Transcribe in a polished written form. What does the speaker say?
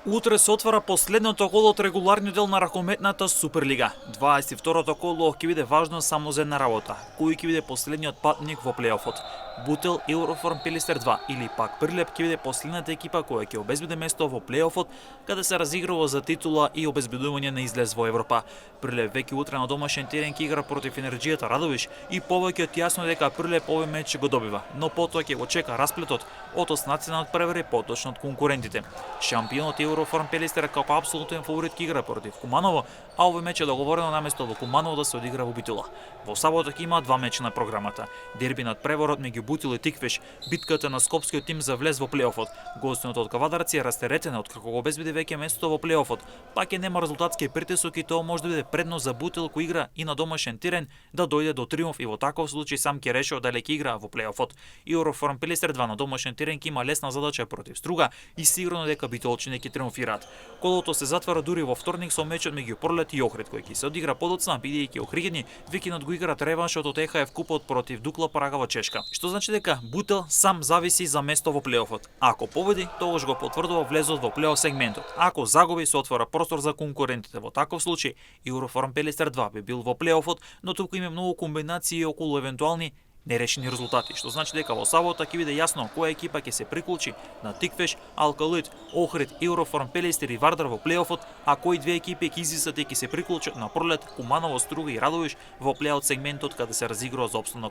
Утре се отвара последното коло од регуларниот дел на ракометната Суперлига. 22-то коло ќе биде важно само за една работа. Кој ќе биде последниот патник во плейофот? Бутел, Euroform, Пелистер 2 или пак Прилеп ќе биде последната екипа која ќе обезбеди место во плейофот, каде се разигрува за титула и обезбедување на излез во Европа. Прилеп веќе утре на домашен терен ќе игра против Енерџијата Радовиш и повеќе од јасно дека Прилеп овој меч го добива, но потоа ќе го чека расплетот од оснаците превари поточно од конкурентите. Шампионот Euroform Пелистер како апсолутен фаворит ќе игра против Куманово, а овој меч е договорено наместо во Куманово да се одигра во Битола. Во сабота ќе има два меча на програмата. Дерби над преворот меѓу Бутил и Тиквиш, битката на скопскиот тим за влез во плейофот. Гостинот од Кавадарци е растеретен од како го обезбеди веќе место во плейофот. Пак е нема резултатски притисок и тоа може да биде предност за Бутил кој игра и на домашен терен да дојде до триумф и во таков случај сам ќе реши дали ќе игра во плейофот. Euroform Пелистер 2 на домашен терен ќе има лесна задача против Струга и сигурно дека битолчине ќе триумфираат. Колото се затвара дури во вторник со мечот меѓу Пролет и Охрид кој ќе се одигра подоцна бидејќи Охридјани викендот го играат реваншот од ЕХФ купот против Дукла Прага во Чешка. Што значи дека Бутел сам зависи за место во плейофот. Ако победи, тогаш го потврдува влезот во плейоф сегментот. Ако загуби, се отвора простор за конкурентите. Во таков случај Euroform Пелистер 2 би бил во плейофот, но туку има многу комбинации околу евентуални нерешени резултати, што значи дека во сабота ќе биде јасно која екипа ќе се приклучи на Тиквеш, Алкалит, Охрид, Euroform Пелистер и Вардар во плейофот, а кои две екипи ќе излезат и ќе се приклучат на Пролет, Куманово, Струга и Радовиш во плейоф сегментот каде се разигрува за опстанок